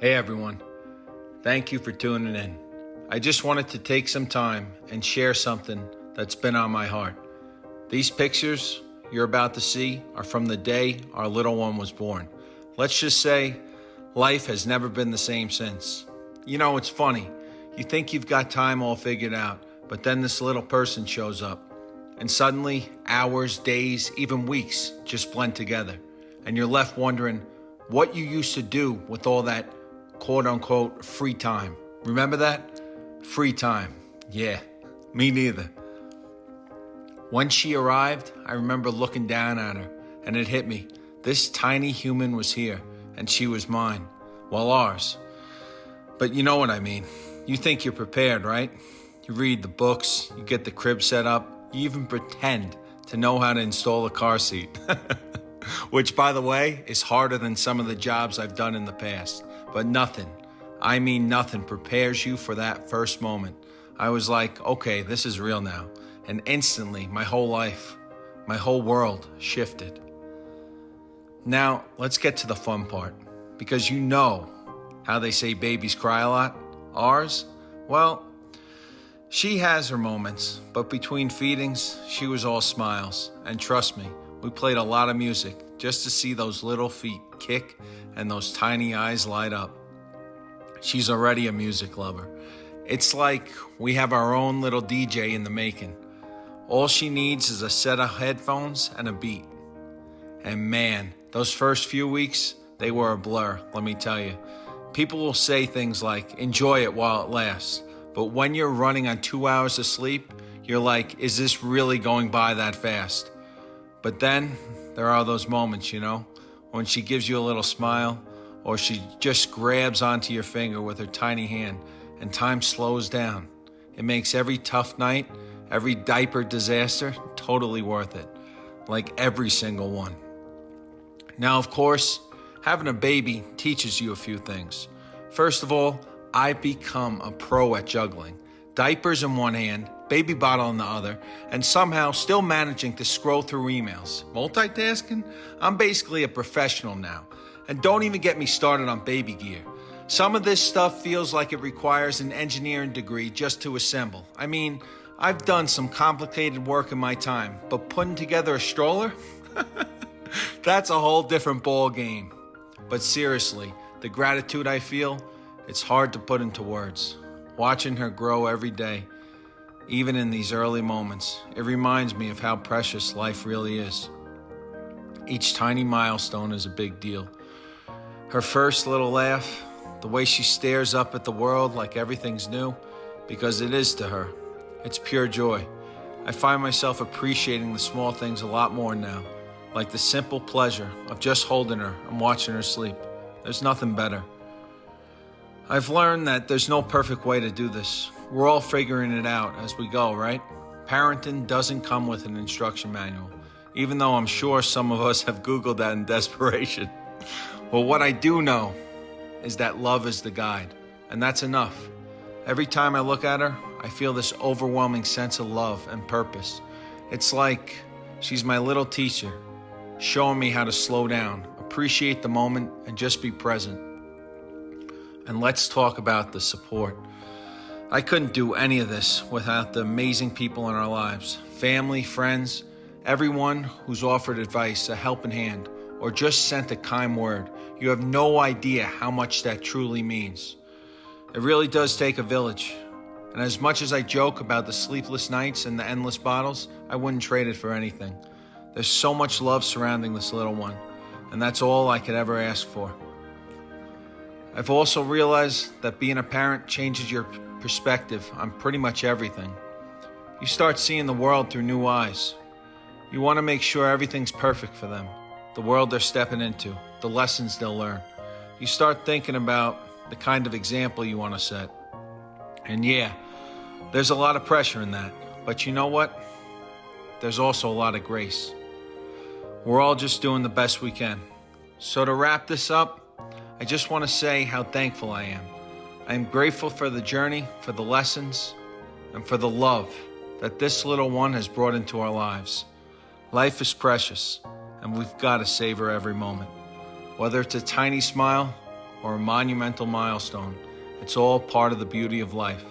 Hey everyone, thank you for tuning in. I just wanted to take some time and share something that's been on my heart. These pictures you're about to see are from the day our little one was born. Let's just say life has never been the same since. You know, it's funny. You think you've got time all figured out, but then this little person shows up. And suddenly, hours, days, even weeks just blend together. And you're left wondering what you used to do with all that quote unquote free time. Remember that? Free time. Yeah, me neither. When she arrived, I remember looking down at her and it hit me. This tiny human was here and she was mine. Well, ours. But you know what I mean. You think you're prepared, right? You read the books, you get the crib set up, you even pretend to know how to install a car seat. Which, by the way, is harder than some of the jobs I've done in the past. But nothing, I mean nothing, prepares you for that first moment. I was like, okay, this is real now. And instantly, my whole life, my whole world shifted. Now, let's get to the fun part. Because you know how they say babies cry a lot. Ours? Well, she has her moments, but between feedings, she was all smiles. And trust me, we played a lot of music just to see those little feet kick and those tiny eyes light up. She's already a music lover. It's like we have our own little DJ in the making. All she needs is a set of headphones and a beat. And man, those first few weeks, they were a blur, let me tell you. People will say things like, enjoy it while it lasts. But when you're running on 2 hours of sleep, you're like, is this really going by that fast? But then there are those moments, you know, when she gives you a little smile or she just grabs onto your finger with her tiny hand and time slows down. It makes every tough night, every diaper disaster totally worth it, like every single one. Now, of course, having a baby teaches you a few things. First of all, I've become a pro at juggling. Diapers in one hand, baby bottle in the other, and somehow still managing to scroll through emails. Multitasking? I'm basically a professional now. And don't even get me started on baby gear. Some of this stuff feels like it requires an engineering degree just to assemble. I mean, I've done some complicated work in my time, but putting together a stroller? That's a whole different ball game. But seriously, the gratitude I feel, it's hard to put into words. Watching her grow every day, even in these early moments, it reminds me of how precious life really is. Each tiny milestone is a big deal. Her first little laugh, the way she stares up at the world like everything's new, because it is to her. It's pure joy. I find myself appreciating the small things a lot more now, like the simple pleasure of just holding her and watching her sleep. There's nothing better. I've learned that there's no perfect way to do this. We're all figuring it out as we go, right? Parenting doesn't come with an instruction manual, even though I'm sure some of us have Googled that in desperation. Well, what I do know is that love is the guide, and that's enough. Every time I look at her, I feel this overwhelming sense of love and purpose. It's like she's my little teacher, showing me how to slow down, appreciate the moment, and just be present. And let's talk about the support. I couldn't do any of this without the amazing people in our lives. Family, friends, everyone who's offered advice, a helping hand, or just sent a kind word. You have no idea how much that truly means. It really does take a village. And as much as I joke about the sleepless nights and the endless bottles, I wouldn't trade it for anything. There's so much love surrounding this little one, and that's all I could ever ask for. I've also realized that being a parent changes your perspective on pretty much everything. You start seeing the world through new eyes. You want to make sure everything's perfect for them, the world they're stepping into, the lessons they'll learn. You start thinking about the kind of example you want to set. And yeah, there's a lot of pressure in that. But you know what? There's also a lot of grace. We're all just doing the best we can. So to wrap this up, I just want to say how thankful I am. I am grateful for the journey, for the lessons, and for the love that this little one has brought into our lives. Life is precious, and we've got to savor every moment. Whether it's a tiny smile or a monumental milestone. It's all part of the beauty of life.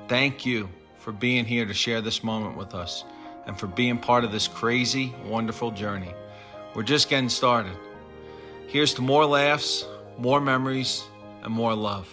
Thank you for being here to share this moment with us and for being part of this crazy, wonderful journey. We're just getting started. Here's to more laughs, more memories, and more love.